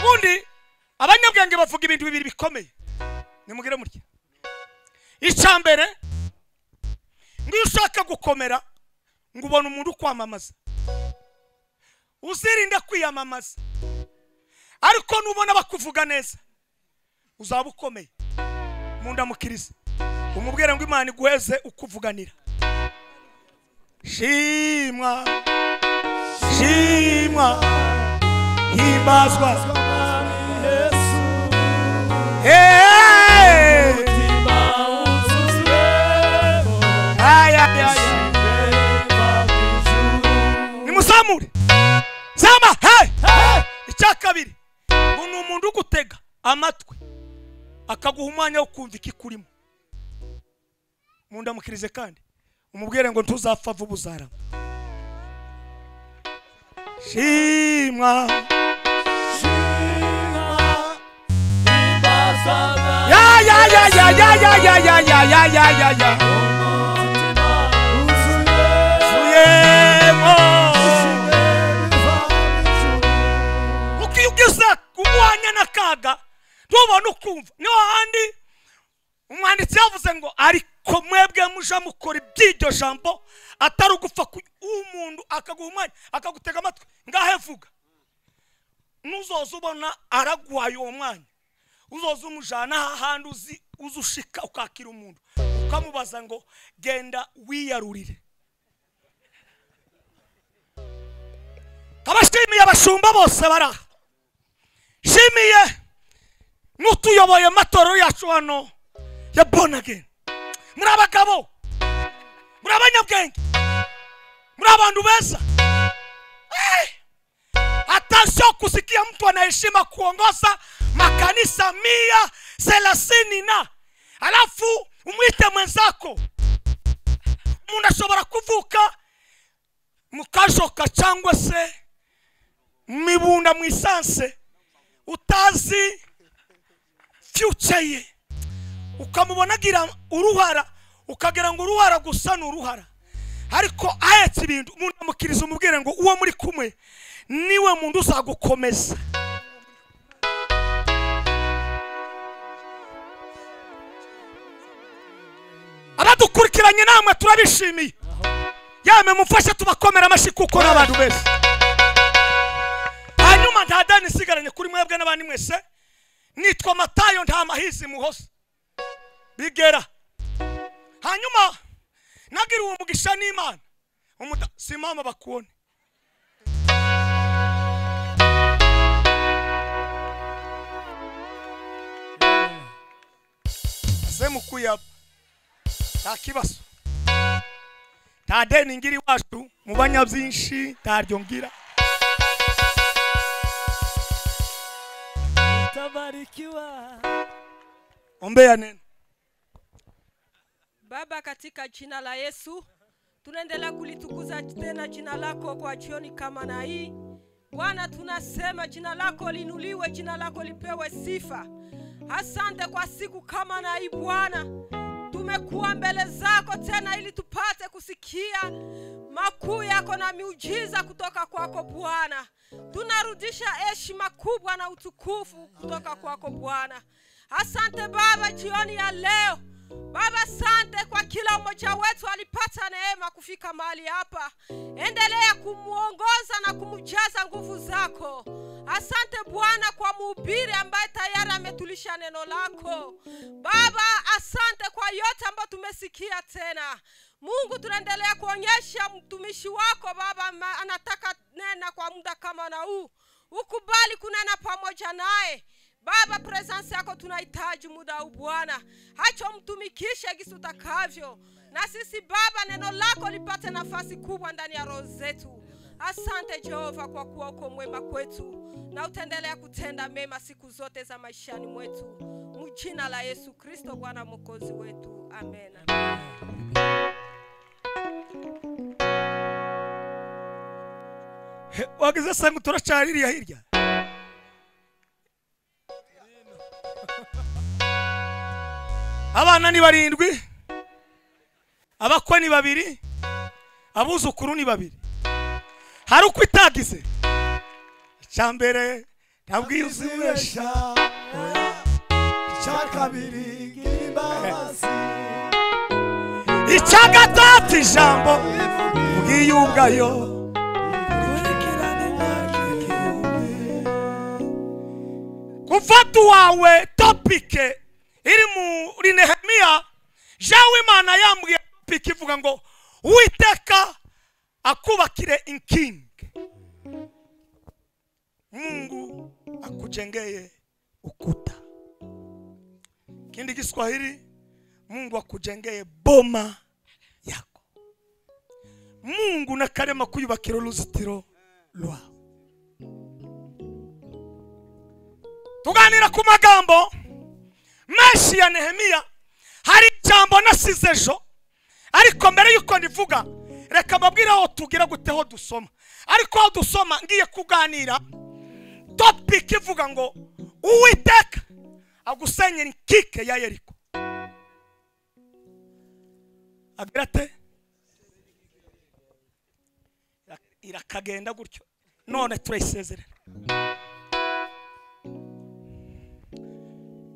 ubundi abanyabwenge bavuga ibintu bibiri bikomeye nimugire mutya. Icambere ngo ushaka gukomera ngo ubone umuntu kwamamaza uzirinde kwiyamamaza, ariko nubona bakuvuga neza uzaba ukomeye mu ndamukirize umubwire ngo Imana iguheze ukuvuganira. Shimwa shimwa himbazwa Yesu nimusamure zama icya kabiri ngo ni umuntu ugutega amatwi akaguha umwanya wo kumva ikikurimo mu ndamukirize kandi umubwire ngo ntuzapfa vuba uzarama. Shimwa ya ukiyugeza kumwanya nakaga ntubona ukumva. Niho handi umwanditsi yavuze ngo ariko mwebwe muja mukora iby'iryo jambo atari ugupfa umuntu akaguha umwanya akagutega amatwi ngahe vuga. Nuzoza ubona araguhaye uwo mwanya uzoza umujana hahandi uzushika ukakira umuntu ukamubaza ngo genda wiyarurire. Kabashimiye abashumba bose baraha, shimiye nutuyoboye matoro yacu hano ya born again. Muri abagabo, muri abanyabwenge, muri abantu beza. Attention kusikia mtu anaheshima kuongoza makanisa 130 alafu umwite mwenzako munashobora kuvuka mukajoka cyangwa se mibunda mwisanse utazi future ye ukamubona gira uruhara ukagira ngo uruhara gusa n'uruhara, ariko ahetse ibintu umuntu amukiriza umubwire ngo uwo muri kumwe niwe muntu uzagukomeza. Abadukurikiranye namwe turabishimiye, yame mufashe tubakomera amashi kuko n'abantu bese. Hanyuma ntadani sigaranye kuri mwebwe n'abandi mwese, nitwa Matayo nta mahizi muhose bigera. Hanyuma nagira uwo mugisha n'Imana si mama bakubone. Semukuya takibaso tadeni ngiri wacu mu banyabyinshi taryo ngira tabarikiwa ombea neno. Baba, katika jina la Yesu tunaendelea kulitukuza tena jina lako kwa jioni kama na hii. Bwana, tunasema jina lako linuliwe, jina lako lipewe sifa. Asante kwa siku kama na hii Bwana. Tumekuwa mbele zako tena ili tupate kusikia makuu yako na miujiza kutoka kwako Bwana. Tunarudisha heshima kubwa na utukufu kutoka kwako Bwana. Asante Baba jioni ya leo. Baba, asante kwa kila mmoja wetu alipata neema kufika mahali hapa. Endelea kumuongoza na kumjaza nguvu zako. Asante Bwana kwa mhubiri ambaye tayari ametulisha neno lako. Baba, asante kwa yote ambayo tumesikia tena. Mungu, tunaendelea kuonyesha mtumishi wako Baba anataka nena kwa muda kama na huu. Ukubali kunena pamoja naye. Baba, presence yako tunahitaji muda huu Bwana. Hacho mtumikishe gisi utakavyo. Na sisi Baba, neno lako lipate nafasi kubwa ndani ya roho zetu. Asante Jehova kwa kuwa uko mwema kwetu. Na utaendelea kutenda mema siku zote za maishani mwetu. Mjina la Yesu Kristo Bwana Mwokozi wetu. Amen. Wagize sangu turachaririya hirya. Abana ni 7, abakwe ni 2, abuzukuru ni 2. Hari uko itagize. Icyambere ntabwo uzibesha icya kabiri imbabazi icya gatatu ijambo ubwiyungayo gufata wawe topike iri muri Nehemiya. Jewe Imana yambwiye topike ivuga ngo Uwiteka akubakire inkingi, Mungu akujengeye ukuta. Kindi Kiswahili, Mungu akujengeye boma yako. Mungu nakarema kuyubakira uruzitiro rwawe. Tuganira ku magambo menshi ya Nehemiya. Hari ijambo nasize ejo, ariko mbere yuko ndivuga reka mbabwire aho tugira guteho dusoma. Ariko aho dusoma ngiye kuganira topic ivuga ngo Uwiteka agusenyera inkike ya Yeriko. Agerate irakagenda gutyo, none turayisezerera.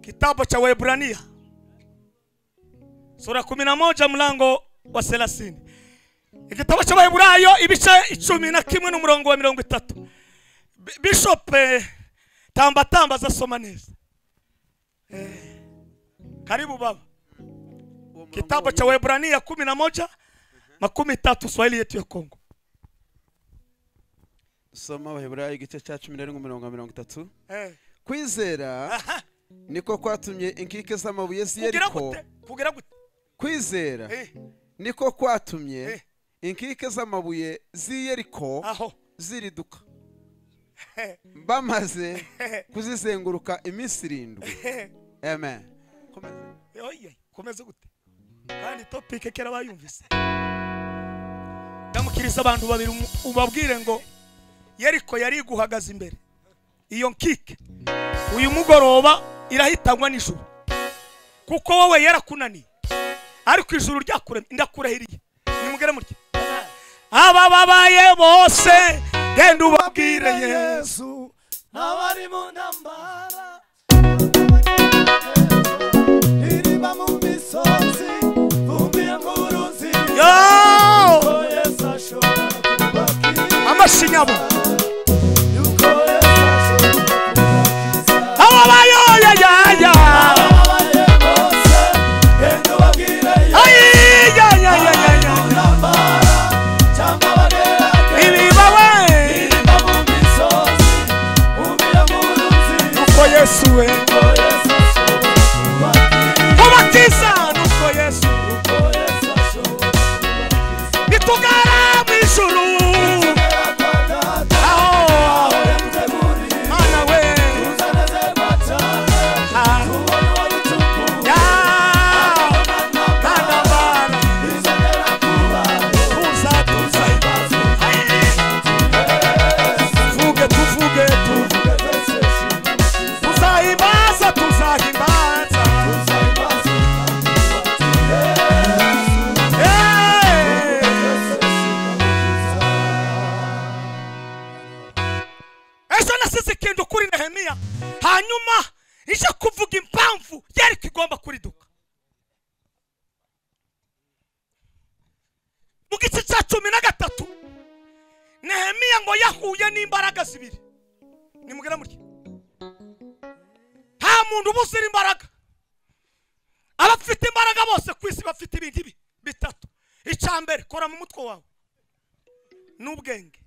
Kitabu cha Waebrania sura 11 mlango wa 30. Igitabo cha Waebrania ibice 11 n'umurongo wa 30. Bishop Tamba zasoma neza. Karibu baba. Kitabu cha Waebrania 11:30 Swahili yetu ya Kongo. Soma Waebrania igice cya 11:30. Kwizera niko kwatumye inkike z'amabuye z'Yeriko. Kugira gute? Kwizera niko kwatumye inkike z'amabuye z'Yeriko ziriduka. Bamaze kuzizenguruka iminsi 7. Amen. Komeza gute? Kandi topic kera bayumvise. Ndamukiriza abantu babiri ubabwire ngo Yeriko yari guhagaza imbere. Iyo nkike uyu mugoroba irahitangwa n'ijuru, kuko wowe yarakunaniye, ariko ijuru ryakuremye ndakurahiriye. Nimugere mutye aba babaye bose genda ubabwire Yesu abari mu ntambara iriba mu misozi bumbiye mu ruzi yo Yesu ashobora kubakira amashinyabo yuko Yesu ashobora kubakira aba bayo ya ababaye bose genda ubabwire Yesu ntambara cyangwa bagerage ibibawe iriba mu misozi bumbiye mu ruzi uko Yesu we kubatiza nuko Yesu bitugara mu ijuru. Mana we hanyuma ije kuvuga impamvu Yeriko igomba kuriduka. Mu gice cya 13 Nehemiya ngo yahuye n'imbaraga zibiri. Nimugere mutye nta muntu ubuzira imbaraga. Abafite imbaraga bose ku isi bafite ibintu bitatu. Icambere, kora mu mutwe wawe n'ubwenge.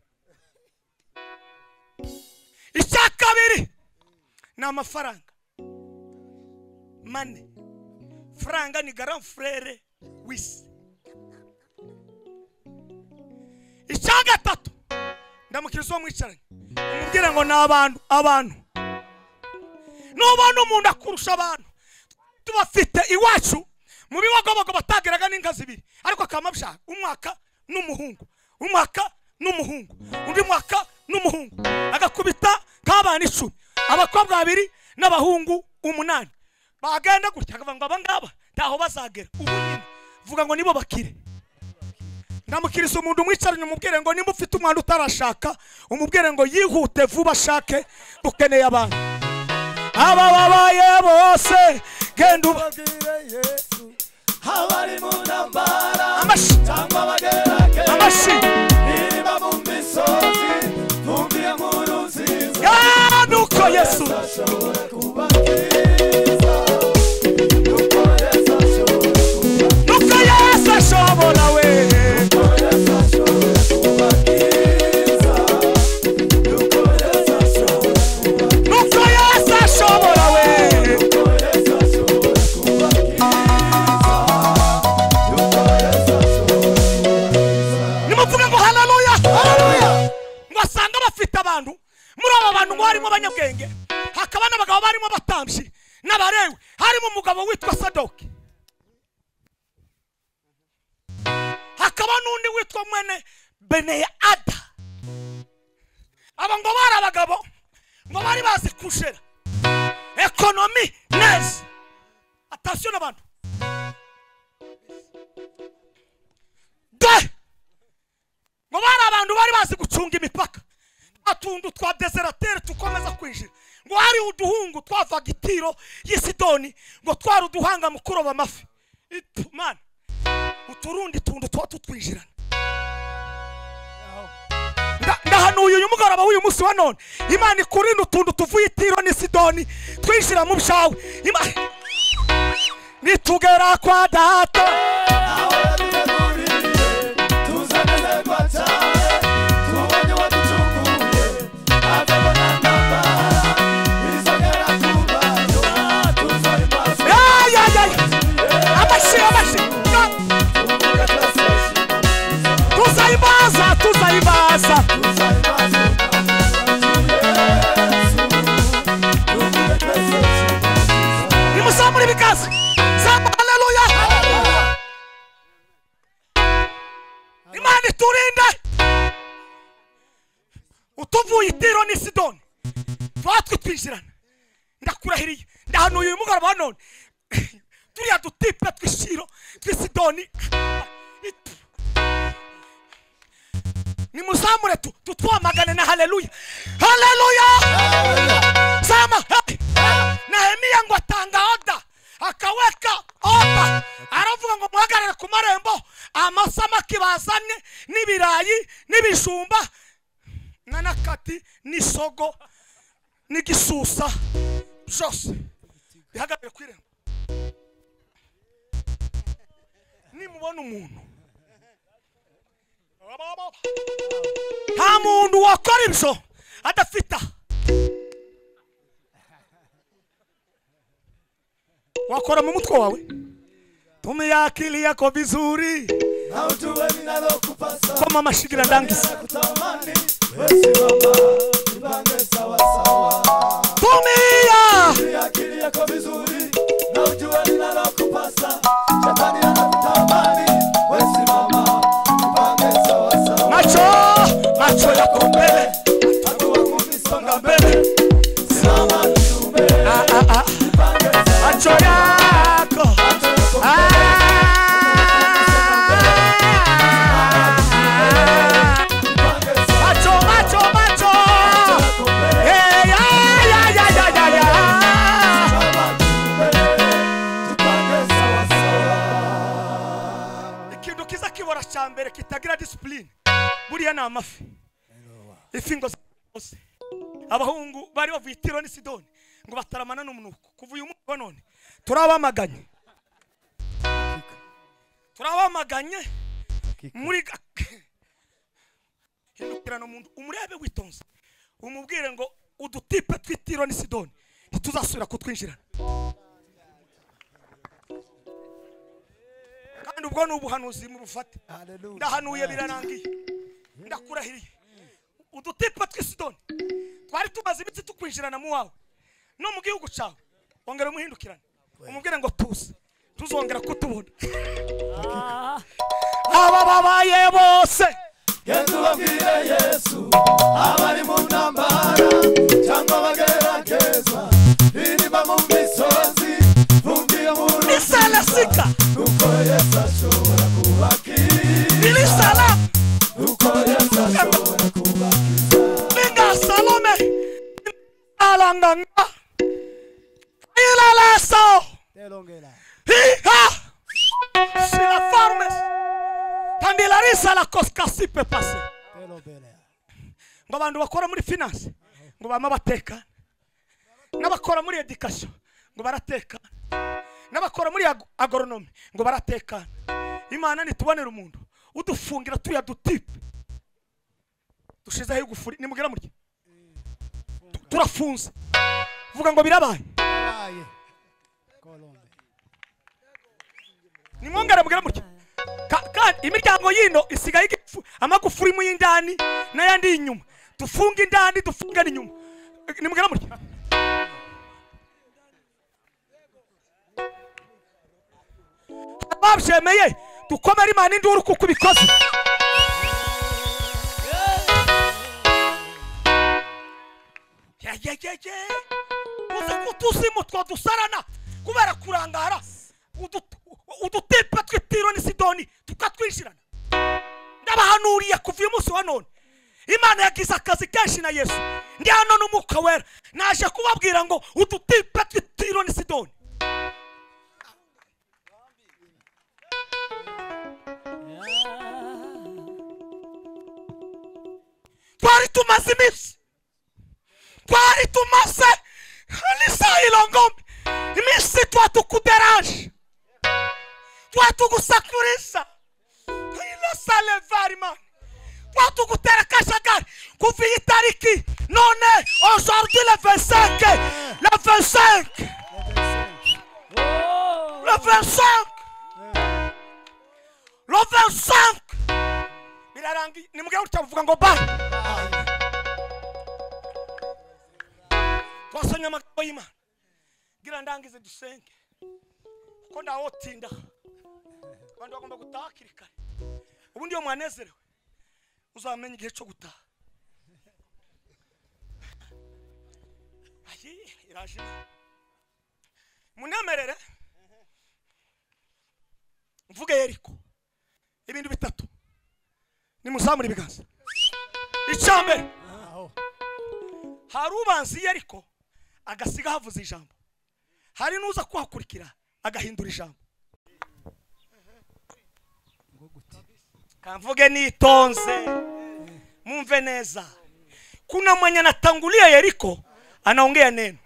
Icya kabiri ni amafaranga. Money. Franga ni grand frere wisi. Icya gatatu ndamukirizo mwicaranye umubwire ngo n'abantu n'ubona umuntu akurusha abantu tubafite iwacu mu biwagobogo batageraga n'inka zibiri, ariko akamabsha umwaka n'umuhungu undi mwaka n'umuhungu agakubita kabana 10, abakobwa 2 n'abahungu 8 bagenda gutya akavuga ngo abangaba ntaho bazagera. Ubu nyine vuga ngo nibo bakire. ndamukiriza umuntu mwicaranye umubwire ngo nimba ufite umwana utarashaka umubwire ngo yihute vuba ashake dukeneye abantu aba babaye bose genda ubabwire Yesu abari mu ntambara amashi cyangwa bagerageza amashi niba mu misozi bumviye nkuru nziza nuko Yesu ashobora kubakiza nuko Yesu ashobora we nuko Yesu ashobora we nimuvuge ngo haleluya ngo asanga bafite abantu muri aba bantu ngo harimo abanyabwenge hakaba n'abagabo barimo abatambyi n'abarewe harimo umugabo witwa Sadoki hakaba n'undi witwa mwene Beneada aba ngo bari abagabo ngo bari bazi kushera ekonomi neza attention n'abantu ngo bari abantu bari bazi gucunga imipaka atundu twa deseratere tukomeza kwinjira ngo hari uduhungu twavaga itiro y'Isidoni ngo twari uduhanga mu kuroba amafi man uturundi tundu twa tutwinjirana ndahanuye uyu mugoroba w'uyu munsi wa none Imana ikurinda utundu tuvuye itiro n'Isidoni twinjira mu byawe nitugera kwa data tuzaibaza nimusamure bikazi samba haleluya Imana iturinde utuvuye itiro n'Isidoni twatwe twinjirana ndakurahiriye ndahanuye uyu mugoroba wa none turiya dutipe tw'ishiro tw'Isidoni nimusamure tutwamagane na haleluya haleluya sama Nehemiya ngo atanga oda akaweka oda aravuga ngo muhagarare ku marembo amasamaki bazanye n'ibirayi n'ibijumba n'anakati n'isogo n'igisusa byose bihagarare ku irembo nimubona umuntu nta muntu wakora ibyo adafite wakora mu mutwe wawe tumia akili yako vizuri na ujue ninalokupasa kama mashigira ndangiza kutamani wesimama ibange sawa sawa tumia akili yako vizuri na ujue ninalokupasa shetani anakutamani wesimama ibange sawa sawa macho yako mbele hatua kumisonga mbele simama tume macho yako macho ikintu kiza kibora cyambere kitagira discipline buriya na amafi ifingo zose abahungu bari bavuye itiro n'Isidoni ngo bataramana n'umunuko kuva uyu munsi wa none turabamaganye muri hindukirana umuntu umurebe witonze umubwire ngo udutipe tw'itiro n'Isidoni ntituzasubira kutwinjirana kandi ubwo ni ubuhanuzi mu bufate ndahanuye birarangiye ndakurahiriye udutipe tw'Isidoni twari tumaze ibiti tukwinjirana mu wawe no mu gihugu cyawe ongera umuhindukirane umubwire ngo tuzongera kutubona aba babaye bose genda ubabwire Yesu abari mu ntambara cyangwa bagerageza biriba mu misozi bumviye nkuru nisalasika nuko Yesu ashobora kubakiza Teleso. Telongela. Hiha. Si la forme. Tandi la risa la koskasi peut passer. Telobela. Ngo abantu bakora muri finance ngo bama bateka. N'abakora muri education ngo barateka. N'abakora muri agronomy ngo barateka. Imana nitubonera umuntu udufungira tuya dutipe. Dushizeho igufuri nimugera muri. Turafunze. Vuga ngo birabaye. Aye. Kolombe. Nimwongera mugera muri. Kandi imiryango yino isigaye amagufuri mu yindani n'ayandi inyuma. Tufunga indani dufunga n'inyuma. Nimugera muri. Babyemeye dukomere Imana induru kuko bikoze. Uze kutusimu twadusarana kubera kurangara udutipe tw'Itiro ni Sidoni tukatwishirana. Ndabahanuriye kuva uyu munsi wa none Imana yagize akazi kenshi na Yesu. Ndi hano n'Umwuka Wera naje kubabwira ngo udutipe tw'Itiro ni Sidoni. Twari tumaze iminsi twari tumaze n'isaha ilongombe iminsi twatukuderaje twatugusakuriza inosale varima twatugutera kashagari kuva iyi tariki none aujourd'hui le 25 le 25 birarangi nimugera utavuga ngo ba twasanya amagambo y'Imana gira ndangize dusenge kuko ndawotinda kandi bagomba gutaha hakiri kare. Ubundi iyo mwanezerewe uzamenya igihe cyo gutaha. Ayi iraje munemerere mvuge Yeriko ibintu bitatu nimuzamura ibiganza. Icyambere hari ubanzi Yeriko agasiga havuze ijambo, hari nuza kuhakurikira agahindura ijambo. Kamvuge nitonze mumve neza. Kuna mwenye anatangulia Yeriko anaongea neno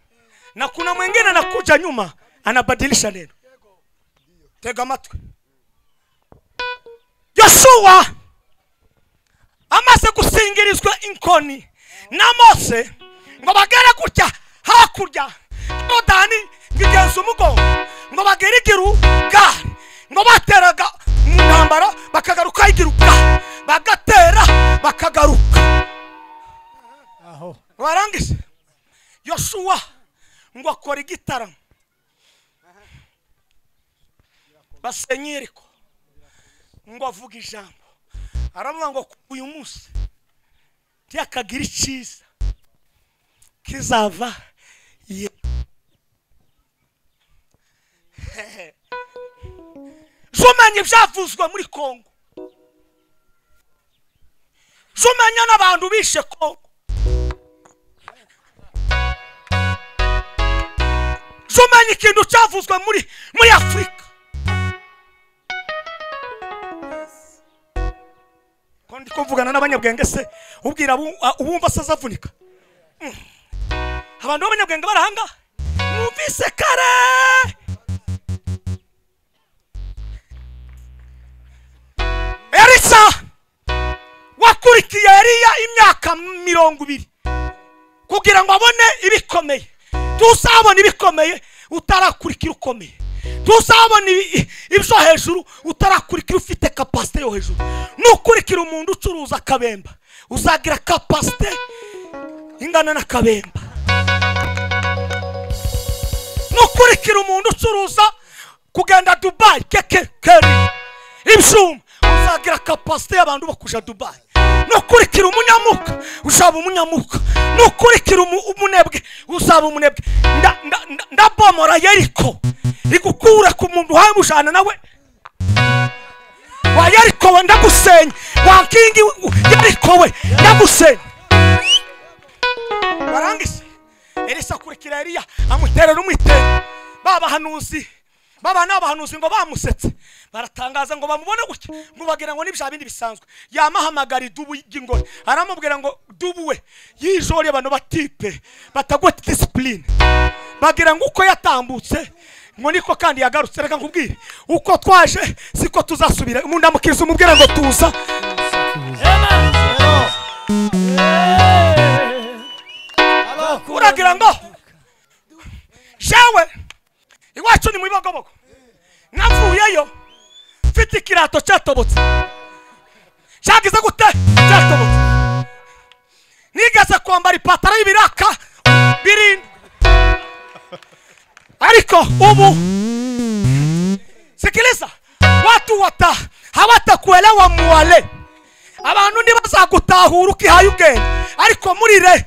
na kuna mwingine anakuja nyuma anabadilisha neno. Tega matwi. Yoshua amaze gusingirizwa inkoni na Mose ngo bagere gutya hakurya Yordani bigenza umugongo ngo bagere Giruga ngo bateraga mu ntambara bakagaruka Giruga bagatera bakagaruka. Aho Warangise Yoshua ngo akora igitaramo basenyeriko ngo avuga ijambo aravuga ngo uyu munsi cyakagira iciza kizava ye Jomanye byavuzwe muri Kongo, jomanye n'abantu bishe Kongo, jomanye ikintu cyavuzwe muri Afrika. Kondi kuvugana n'abanyabwenge se ubwira ubumva sazavunika. Abantu b'abanyabwenge barahanga mwumvise kare Elisa wakurikiye Eliya imyaka 20 kugira ngo abone ibikomeye. Tuzabona ibikomeye utarakurikira ukomeye, tuzabona ibyo hejuru utarakurikira ufite capacity yo hejuru. Nukurikira umuntu ucuruza kabemba uzagira capacity ingana na kabemba. Nukurikira umuntu ucuruza kugenda Dubai keke keri ibshum uzagira capacity y'abantu bakuja Dubai. Nukurikira umunyamuka uzaba umunyamuka, nukurikira umunebwe uzaba umunebwe. Ndabomora Yeriko igukura ku muntu hamujana nawe wa Yeriko we ndagusenya, wa kingi Yeriko we ndagusenya. Barangise Elisa kurikira Eliya amuterera umwitero babahanuzi baba n'abahanuzi ngo bamusetse baratangaza ngo bamubone gutya ngo bagira ngo nibya bindi bisanzwe yamahamagara idubu y'ingore aramubwira ngo dubu we yijore abantu batipe batagwete discipline bagira ngo uko yatambutse ngo niko kandi yagarutse reka nkubwire uko twaje siko tuzasubira umuntu amukiriza umubwira ngo tuza uragira ngo jewe iwacu ni mu Bibogobogo navuyeyo mfite ikirato cyatobotse cyagize gute cyatobotse nigeze kwambara ipataro y'ibiraka birindwi ariko ubu sikiliza watu hawatakuelewa muwale abantu ntibazagutahura ukihaye ubwenge ariko muri re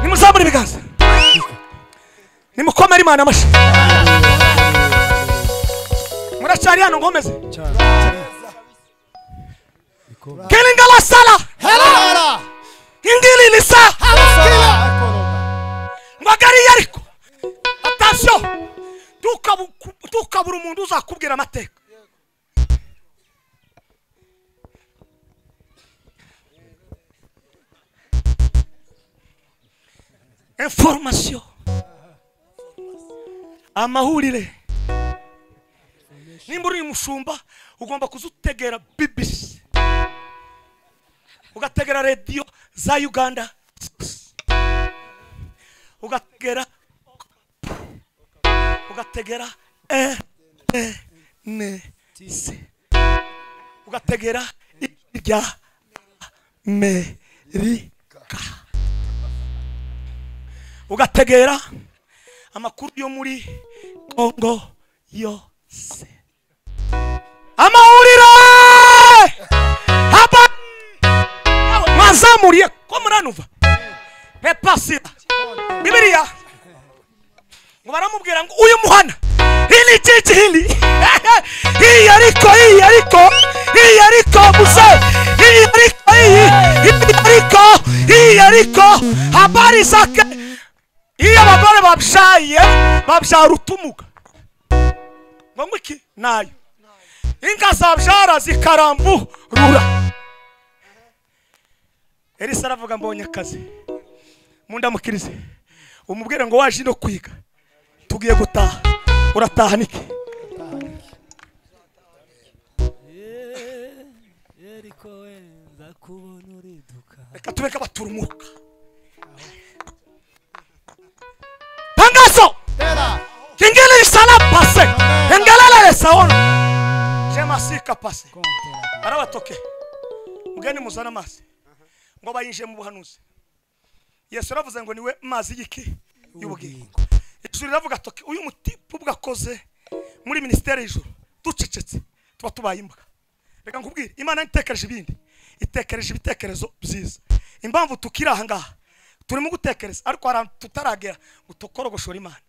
nimuzamure ibiganza nimukomere Imana amashyi muracari hano ngomeze kelinga la sala Helala. ingili lisa magari yariko attention tukabura umuntu uzakubwira amateka information amahurire nimba uri mushumba ugomba kuzutegera BBC ugategera radio za Uganda ugategera NC ugategera irya Amerika ugategera amakuru yo muri Kongo yose amahuriro hapa mazamuriye ko muranuva pepasira Bibiliya ngo baramubwira ngo uyu muhana hili chichi hili hii ariko musa hii ariko habari zake iyo abagore babyara utumuga ngo ngwiki nayo inka zabyara zikaramburura Elisa aravuga mbonye akazi mundamukirize umubwire ngo waje no kwiga tugiye gutaha urataha niki Eriko wenza kubona uriduka reka tubeka baturumuka tangazo kingele sala passe engalala saona jema sika passe arabatoke mugeni muzana amazi ngo bayinje mu buhanuzi Yesu aravuze ngo niwe mazi y'iki y'ubugingo ijuru ravuga toke uyu mutipu bwakoze muri ministeri y'ijuru ducecetse tuba tubaye imbuga reka nkubwire Imana itekereje ibindi itekereje ibitekerezo byiza impamvu tukira aha ngaha turimo gutekereza ariko hari tutaragera utokorogoshora Imana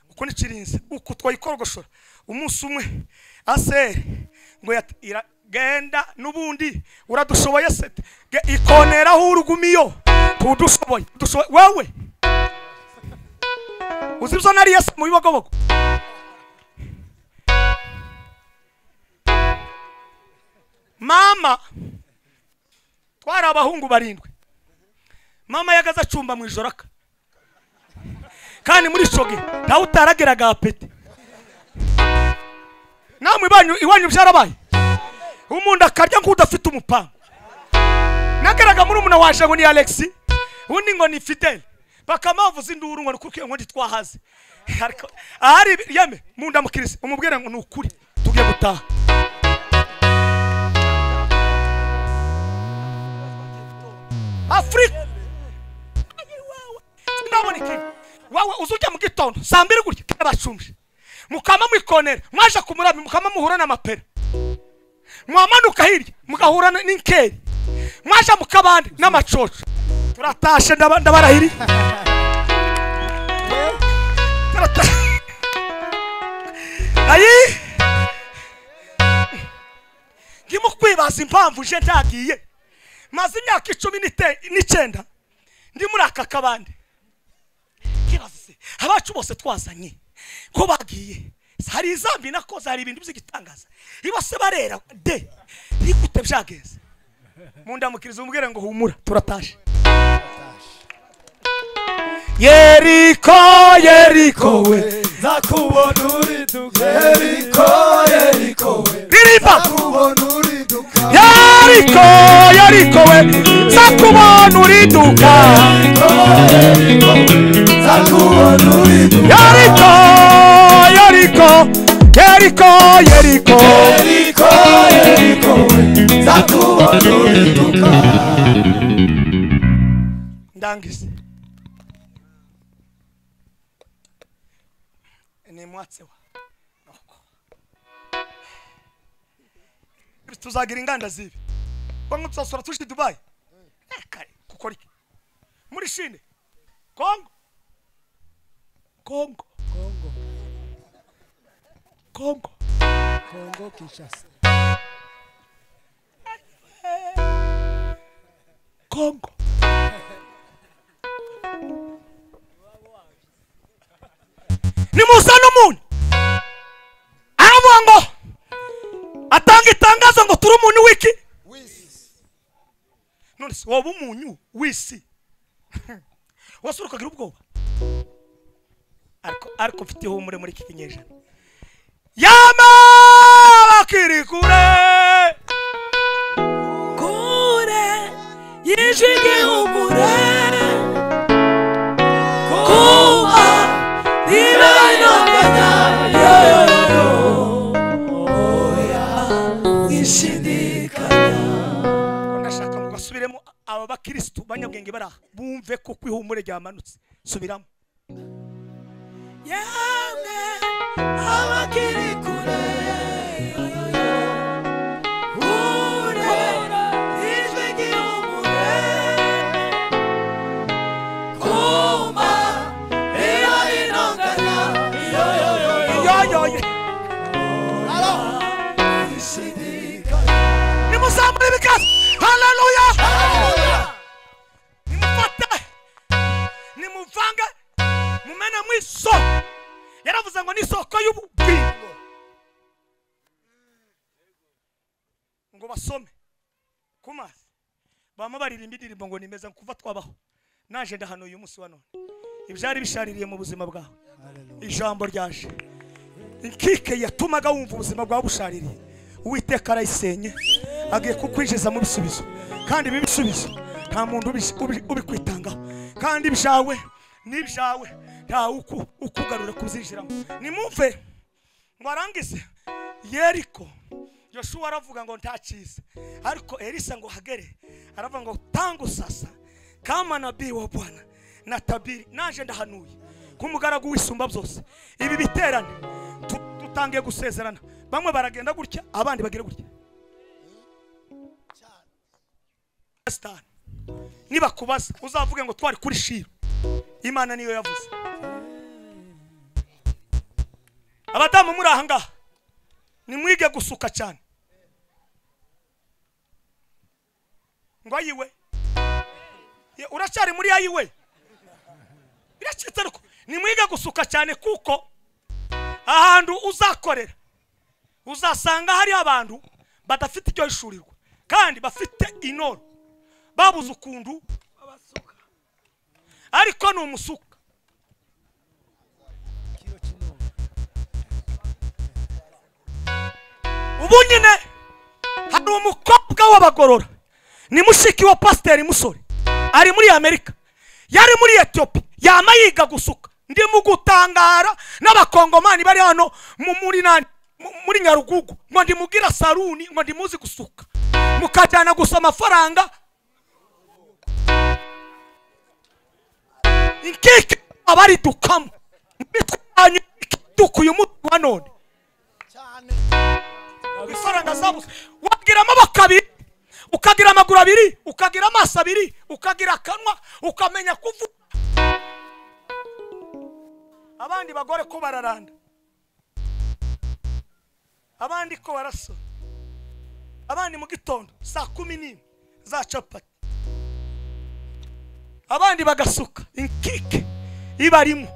uko nicirinze uko twayikorogoshora umunsi umwe asere ngo genda nubundi uradushoboye sete ikonera ho urugumiyo tudushoboye wewe uzibyo nari Yesu mu Bibogobogo mama twara abahungu barindwi mama yagaza cumba mu ijoraka kandi muri shoge ntawe utarageraga apeti namwe iwanyu byarabaye umuntu akarya nk'udafite umupanga nageraga muri umuna waje ngo ni Alexi undi ngo ni Fidel bakamavuza induru ngo nukukiye ngo nditwahaze ariko ahari yeme munda mukirisi umubwira ngo nukuri tugiye gutaha Afrika ndabona iki wawe uzujya mu gitondo saa 2 gutya kabashumje mukama mwikonera mwaje kumurami mukama muhura n'amapera mwamanuka hirya mugahura n'inkeri mwaje mukabandi n'amacoco turatashe ndabarahiri ayi ndimo kwibaza impamvu je ntagiye maze imyaka 19 ndi muri aka kabande kibaze abacu bose twazanye ko bagiye hari izambi nakoze hari ibintu by'igitangaza ibase barera de bigute byageze mundamukiriza umubwire ngo humura turatashe Yeriko Yeriko we zakubona uriduka Yeriko we biriba zakubona uriduka Yeriko we zakubona uriduka zakubona uriduka Yeriko we zakubona uriduka ndangise ni mwatsewa tuzagira inganda zibi bamwe tuzasura tushi Dubai kare kukora iki muri Chine Kongo Kinshasa. Kongo ni Musa n'umuntu aravuga ngo atanga itangazo ngo turi umuntu wiki none se wowe umunyu wisi wasurukagira ubwoba ariko mfite ihumure muri iki kinyejana yama bakiri kure yijige umure kuba ibinonganya wishidikanya ndashaka ngo basubiremo aba bakristo banyabwenge baraha bumve ko kwihumure ryamanutse subiramo yamwe abakiri kure Hallelujah. Nimufate nimuvanga mumena mwiso yaravuze ngo nisoko y'ububingo ngo basome kumazi bama baririmba indirimbo ngo nimeza kuva twabaho naje ndahano uyu munsi wa none ibyari bishaririye mu buzima bwawe ijambo ryaje inkike yatumaga wumva ubuzima bwawe bushaririye Uwiteka arayisenye agiye kukwinjiza mu bisubizo kandi ibi bisubizo nta muntu ubikwitangaho kandi bishawe nibyawe nta ukugarura kuzinjiramo nimumve ngo arangize Yeriko Yoshua aravuga ngo ntakize ariko Elisa ngo hagere aravuga ngo tangu sasa kama nabii wa Bwana natabiri naje ndahanuye kumugaragu wisumba byose ibi biterane tutangiye gusezerana bamwe baragenda gutya abandi bagira gutya niba kubaza uzavuge ngo twari kuri Shiro Imana niyo yavuze abadamu muri aha ngaha nimwige gusuka cyane ngo ayiwe uracyari muri ayiwe biracitse ariko nimwige gusuka cyane kuko ahantu uzakorera uzasanga hari abantu badafite icyo hishurirwa kandi bafite inoro babuze ukundu abasuka ariko ni umusuka ubu nyine hari umukobwa w'abagorora ni mushiki wa pasiteri musore ari muri Amerika yari muri Ethiopia yama yiga gusuka ndi mu gutangara n'abakongomani bari hano muri Nyarugugu ngo ndi mugira saruni ngo ndi muzi gusuka mukajyana gusa amafaranga inkike abari dukamo bitwanye dukuye umutu wa none cyane ifaranga zabuze wagira amaboko abiri ukagira amaguru abiri ukagira amaso abiri ukagira akanwa ukamenya kuvuga abandi bagore ko bararanda abandi ko baraso abandi mu gitondo saa 11 za capati, abandi bagasuka inkike ibarimo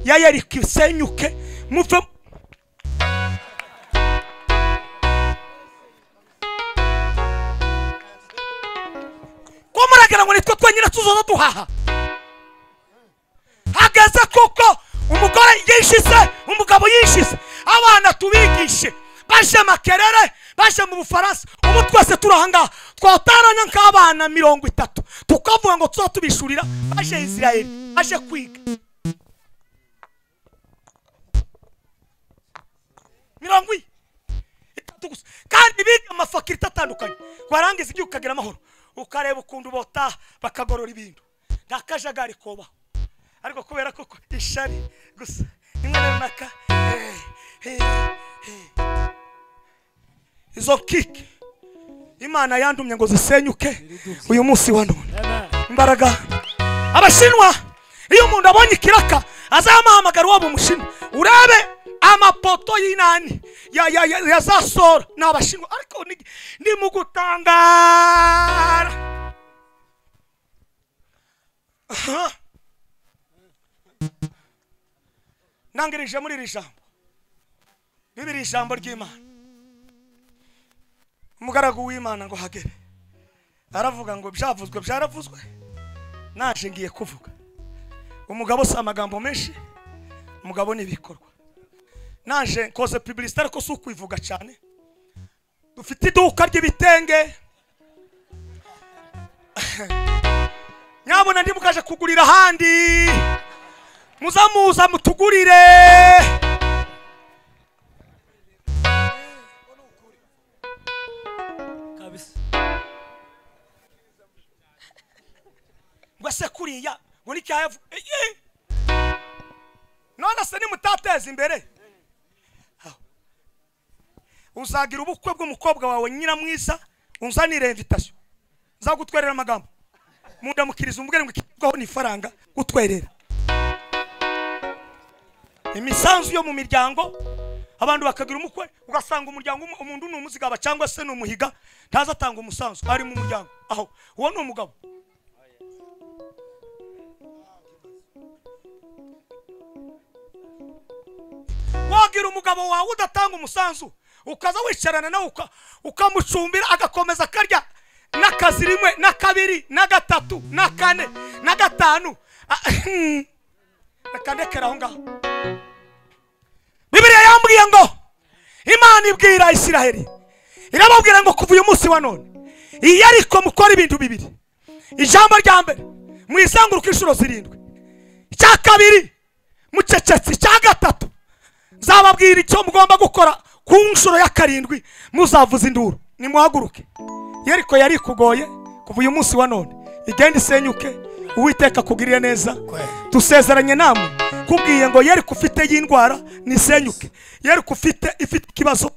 ya Yeriko isenyuke muve. Ko muragera ngo nitwe twenyine tuzoza duhaha? Hageze kuko umugore yishize, umugabo yishize, abana tubigishe baje makerere, baje mu Bufaransa. Ubu twese turahanga twataranya nk'abana 30 tukavuga ngo tuzo tubishurira baje Israel, baje kwiga 30 gusa, kandi biga amafakirite atandukanye. Warangiza igihe ukagira amahoro, ukareba ukundu bota bakagorora ibintu, ntakajagari koba. Ariko kubera ko ishari gusa imwe runaka izo kike Imana yandumye ngo zisenyuke uyu munsi wa none. Imbaraga abashinwa, iyo umuntu abonye ikiraka azamahamagara wabo umushinwa, urebe amapoto y'inani ya zasora n'abashinwa. Ariko ni mu gutangara. Nangirije muri iri jambo, Bibiri ijambo ry'Imana. Umugaragu w'Imana ngo hagere aravuga ngo byavuzwe byaravuzwe, naje ngiye kuvuga. Umugabo si amagambo menshi, umugabo ni ibikorwa. Naje koze publicité ariko si ukwivuga cyane. Dufite iduka ry'ibitenge, nyabona ndi mukaje kugurira handi, muzamuza mutugurire. Kabisa ngwase kuriya ngo ni cyavu none se ni mutateza imbere. Uzagira ubukwe bw'umukobwa wawe nyina mwiza, unzanire invitation, nzagutwerera amagambo mundamukiriza umubwire ngo ikitwaho ni faranga gutwerera imisanzu yo mu miryango. Abantu bakagira umukwe ugasanga umuryango umuntu n'umuzigaba cyangwa se n'umuhiga ntaza atanga umusanzu ari mu muryango. Aho uwo ni umugabo. Wagira umugabo wawe udatanga umusanzu, ukaza wicarana nawe ukamucumbira agakomeza karya n'akazi rimwe na kabiri na gatatu na kane na gatanu akandekera aho ngaho. Bibiliya yambwiye ngo Imana ibwira Isiraheli, irababwira ngo kuva uyu munsi wa none Yeriko mukora ibintu bibiri. Ijambo rya mbere mwisanguruka inshuro 7, icya kabiri mucecetse, icya gatatu zababwira icyo mugomba gukora ku nshuro ya 7 muzavuza induru. Nimuhaguruke. Yeriko yari kugoye, kuva uyu munsi wa none igenda isenyuke. Uwiteka kugirira neza, tusezeranye namwe kubwiye ngo Yeriko ufite y'indwara nisenyuke, Yeriko ufite ikibazo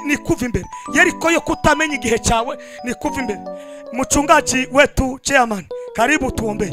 ni kuva imbere, Yeriko yo kutamenya igihe cyawe ni kuva imbere. Mchungaji wetu chairman, karibu tuombe.